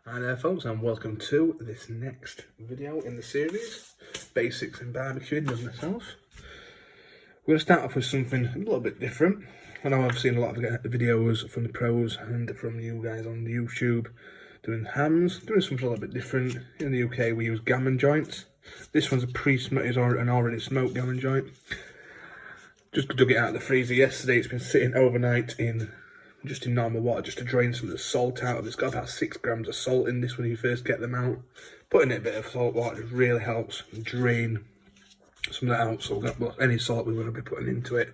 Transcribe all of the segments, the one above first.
Hi there folks, and welcome to this next video in the series, Basics in Barbecuing with myself. We're going to start off with something a little bit different. I know I've seen a lot of videos from the pros and from you guys on YouTube doing hams, doing something a little bit different. In the UK we use gammon joints. This one's an already smoked gammon joint. Just dug it out of the freezer yesterday. It's been sitting overnight in normal water just to drain some of the salt out of it. It's got about 6 grams of salt in this when you first get them out. Putting in a bit of salt water really helps drain some of that out, so any salt we're going to be putting into it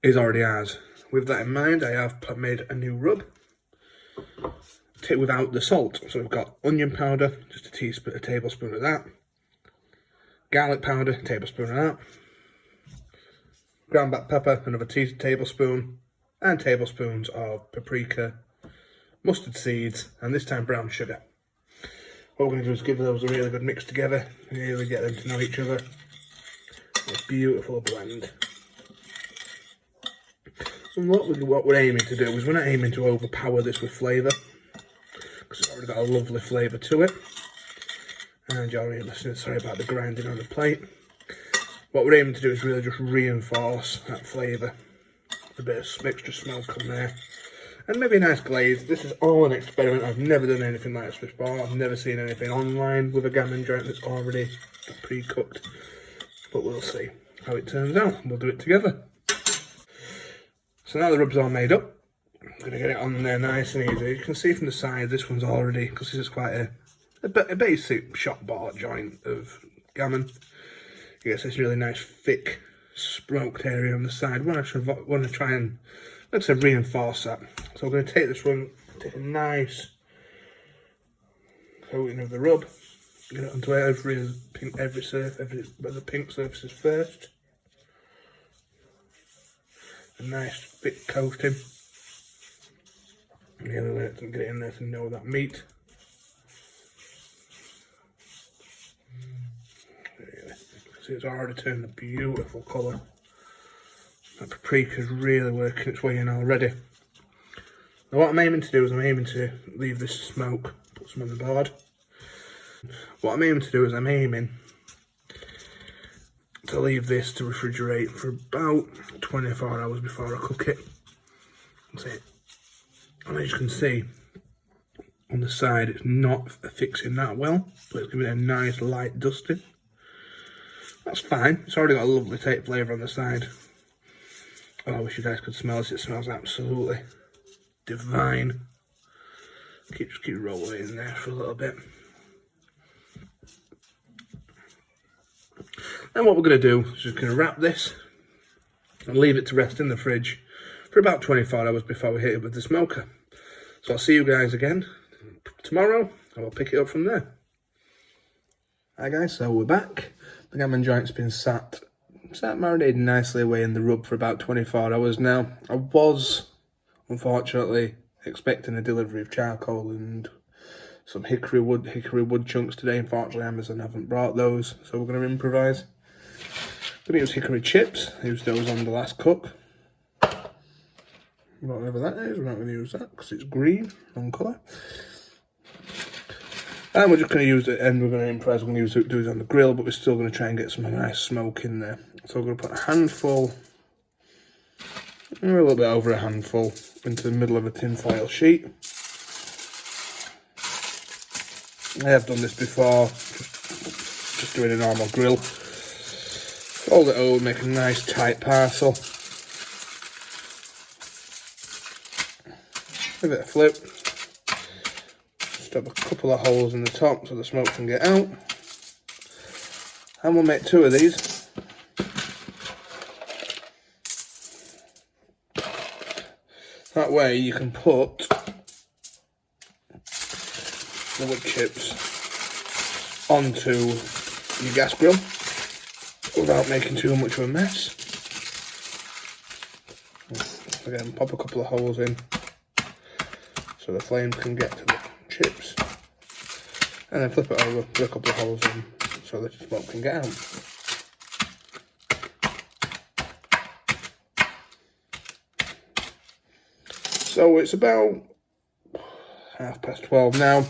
is already ours. With that in mind, I have made a new rub without the salt. So we've got onion powder, just a tablespoon of that, garlic powder, a tablespoon of that, ground black pepper, another tablespoon, and tablespoons of paprika, mustard seeds, and this time brown sugar. What we're going to do is give those a really good mix together, really get them to know each other. A beautiful blend. And what we're aiming to do is we're not aiming to overpower this with flavour, because it's already got a lovely flavour to it. And you're already listening, sorry about the grinding on the plate. What we're aiming to do is really just reinforce that flavour. A bit of extra smoke on there, and maybe a nice glaze. This is all an experiment. I've never done anything like this before. I've never seen anything online with a gammon joint that's already pre-cooked, but we'll see how it turns out. We'll do it together. So now the rub's all made up, I'm going to get it on there nice and easy. You can see from the side this one's already, because this is quite a basic shop bought joint of gammon. You get this really nice thick smoked area on the side. Want to try and, let's say, reinforce that. So we're going to take this one, take a nice coating of the rub, get it onto every pink surfaces first. A nice thick coating. Really let it get in there to know that meat. See, it's already turned a beautiful colour. That paprika's really working its way in already. Now what I'm aiming to do is I'm aiming to leave this to smoke, put some on the board. What I'm aiming to do is I'm aiming to leave this to refrigerate for about 24 hours before I cook it. That's it. And as you can see, on the side it's not fixing that well, but it's giving it a nice light dusting. That's fine. It's already got a lovely flavour on the side. Oh, I wish you guys could smell this. It smells absolutely divine. Just keep rolling it in there for a little bit. Then what we're going to do is just going to wrap this and leave it to rest in the fridge for about 24 hours before we hit it with the smoker. So I'll see you guys again tomorrow, and we'll pick it up from there. Hi guys, so we're back. The gammon joint's been sat marinating nicely away in the rub for about 24 hours now. I was, unfortunately, expecting a delivery of charcoal and some hickory wood chunks today. Unfortunately, Amazon haven't brought those, so we're going to improvise. Going to use hickory chips. Used those on the last cook. Whatever that is, we're not going to use that because it's green on colour. And we're just going to use it, and we're going to improvise. We're going to do it on the grill, but we're still going to try and get some nice smoke in there. So we're going to put a handful, a little bit over a handful, into the middle of a tin foil sheet. I have done this before, just doing a normal grill. Fold it over, make a nice tight parcel. Give it a flip. Have a couple of holes in the top so the smoke can get out, and we'll make 2 of these. That way you can put the wood chips onto your gas grill without making too much of a mess. Again, pop a couple of holes in so the flames can get to the chips, and then flip it over, put a couple of holes in so that the smoke can get out. So it's about 12:30 now.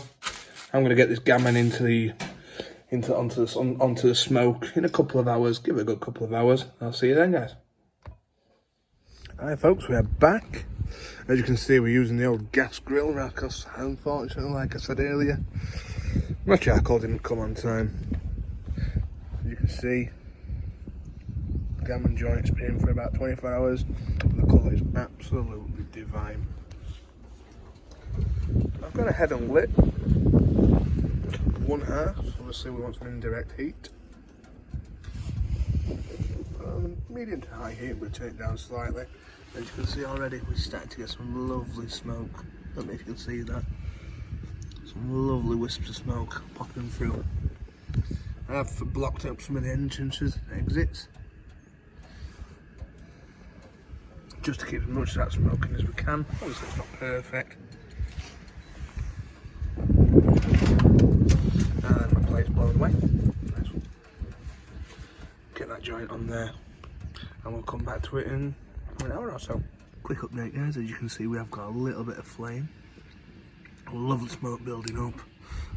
I'm going to get this gammon onto the smoke in a couple of hours. Give it a good couple of hours. I'll see you then, guys. Hi folks, we are back. As you can see, we're using the old gas grill because unfortunately, like I said earlier, my charcoal didn't come on time. As you can see, the gammon joint's been in for about 24 hours. The colour is absolutely divine. I've got a head on lit, one half, obviously we want some indirect heat. Medium to high heat, we'll turn it down slightly. As you can see already, we're starting to get some lovely smoke. I don't know if you can see that. Some lovely wisps of smoke popping through. I have blocked up some of the entrances, exits, just to keep as much of that smoking as we can. Obviously it's not perfect. And my plate's blown away. Nice one. Get that joint on there and we'll come back to it in an hour or so. Quick update guys, as you can see we have got a little bit of flame. A lovely smoke building up.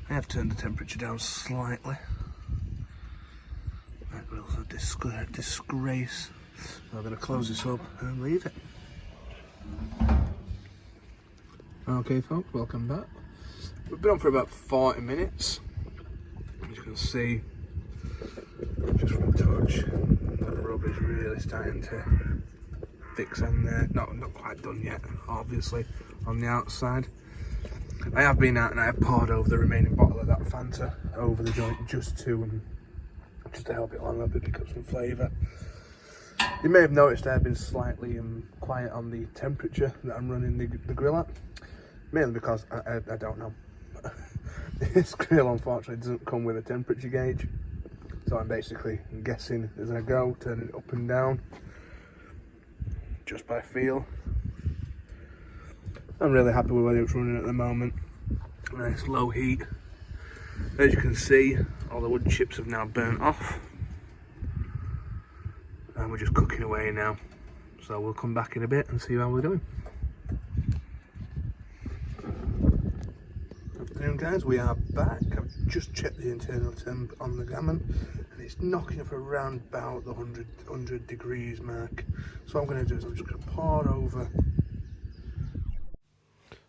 I have turned the temperature down slightly. That grill's a disgrace. I'm going to close this up and leave it. Okay folks, welcome back. We've been on for about 40 minutes. As you can see, just from touch, that rub is really starting to fix on there. Not quite done yet, obviously, on the outside. I have been out and I have poured over the remaining bottle of that Fanta over the joint just to help it along a bit, pick up some flavour. You may have noticed I've been slightly quiet on the temperature that I'm running the grill at, mainly because I don't know. This grill unfortunately doesn't come with a temperature gauge, so I'm basically guessing as I go, turning it up and down just by feel. I'm really happy with where it's running at the moment. Nice low heat. As you can see, all the wood chips have now burnt off and we're just cooking away now, so we'll come back in a bit and see how we're doing. Afternoon guys, we are back. I've just checked the internal temp on the gammon and it's knocking up around about the 100 degrees mark. So what I'm going to do is I'm just going to pour over.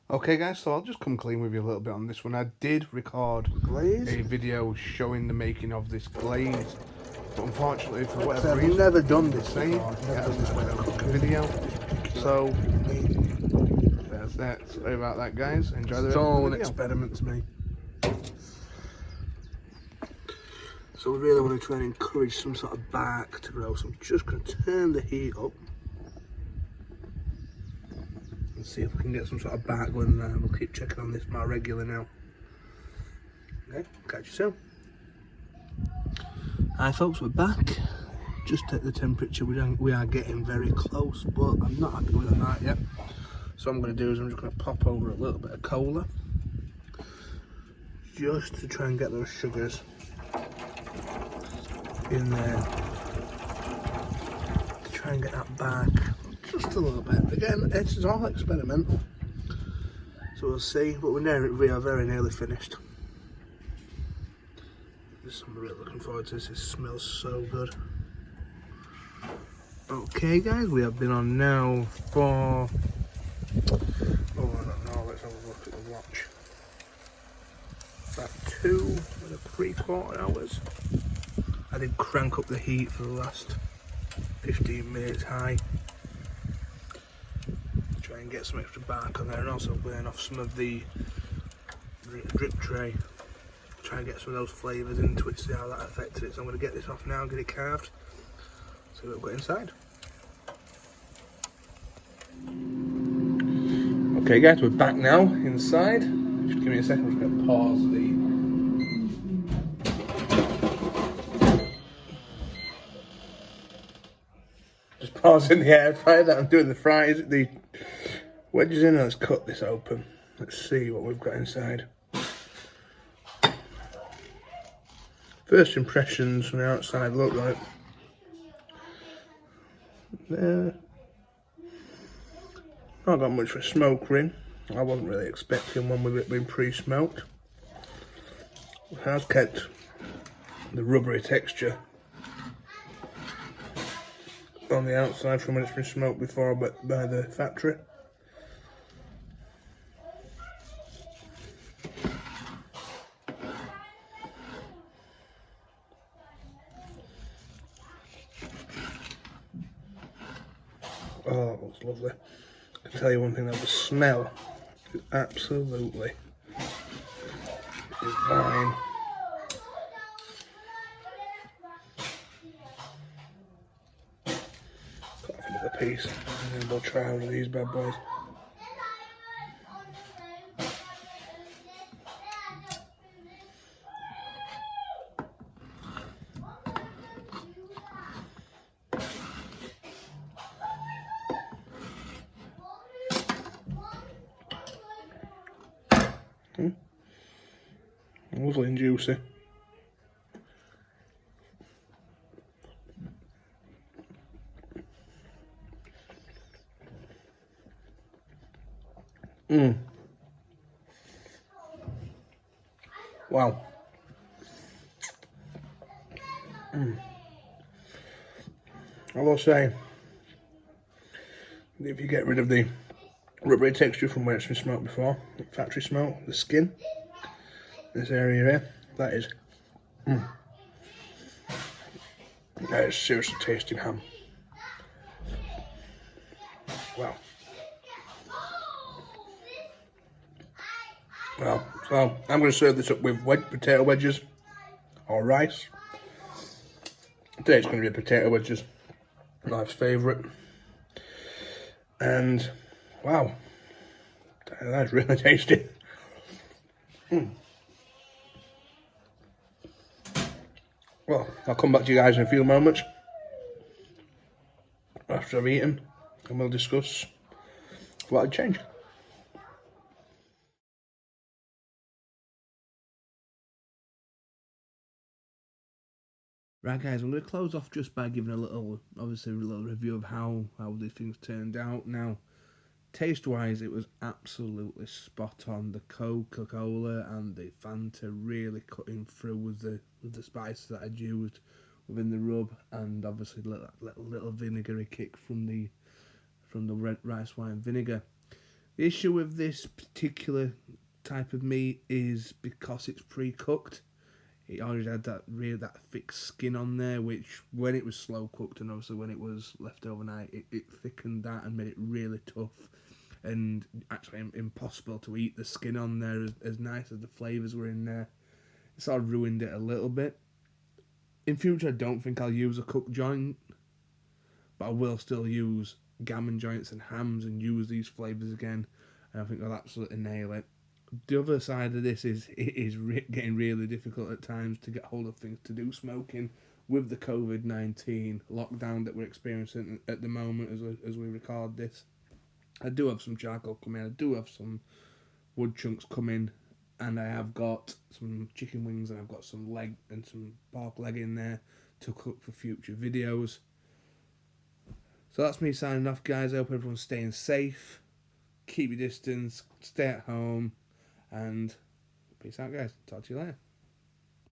Okay guys, so I'll just come clean with you a little bit on this one. I did record a video showing the making of this glaze, but unfortunately for whatever reason, I've never done this cooking video. So there's that. Sorry about that guys. Enjoy the rest of the video. It's all an experiment to me. So we really want to try and encourage some sort of bark to grow. So I'm just going to turn the heat up and see if we can get some sort of bark going there. We'll keep checking on this more regular now. Okay, catch you soon. Hi folks, we're back. Just at the temperature, we are getting very close, but I'm not happy with that yet. So what I'm going to do is I'm just going to pop over a little bit of cola, just to try and get those sugars in there, to try and get that back just a little bit. Again, it's all experimental, so we'll see, but we are very nearly finished. I'm really looking forward to this. It smells so good. Okay guys, we have been on now for, I don't know, let's have a look at the watch. About 2.75 hours. I did crank up the heat for the last 15 minutes high. Try and get some extra bark on there and also burn off some of the drip tray. Try and get some of those flavours into it, see how that affected it. So I'm going to get this off now and get it carved. See what we've got inside. Okay guys, we're back now inside. Just give me a second, I'm just going to pause pausing the air fryer that I'm doing the fries. The wedges in, let's cut this open. Let's see what we've got inside. First impressions from the outside look like there. Not got much for a smoke ring. I wasn't really expecting one with it being pre-smoked. It has kept the rubbery texture on the outside from when it's been smoked before, but by the factory. Oh, that looks lovely. I can tell you one thing, though, the smell is absolutely divine. Got another piece, and then we'll try one of these bad boys. Lovely and juicy. Wow. I will say, if you get rid of the rubbery texture from where it's been smoked before, factory smoke, the skin, this area here, that is seriously tasting ham. Wow. Well, so I'm going to serve this up with potato wedges or rice. Today it's going to be potato wedges, life's favourite. And wow, that's really tasty. Well, I'll come back to you guys in a few moments after I've eaten, and we'll discuss what I'd change. Right guys, I'm going to close off just by giving a little review of how these things turned out. Now, taste-wise, it was absolutely spot on. The Coca-Cola and the Fanta really cutting through with the spices that I'd used within the rub, and obviously little vinegary kick from the red rice wine vinegar. The issue with this particular type of meat is because it's pre-cooked. It already had that thick skin on there, which when it was slow cooked and obviously when it was left overnight, it thickened that and made it really tough and actually impossible to eat the skin on there. As nice as the flavours were in there, it sort of ruined it a little bit. In future, I don't think I'll use a cooked joint, but I will still use gammon joints and hams and use these flavours again, and I think I'll absolutely nail it. The other side of this is it is getting really difficult at times to get hold of things to do smoking with the COVID-19 lockdown that we're experiencing at the moment as we record this. I do have some charcoal coming, I do have some wood chunks coming, and I have got some chicken wings and I've got some leg and some pork leg in there to cook for future videos. So that's me signing off, guys. I hope everyone's staying safe, keep your distance, stay at home, and peace out, guys. Talk to you later.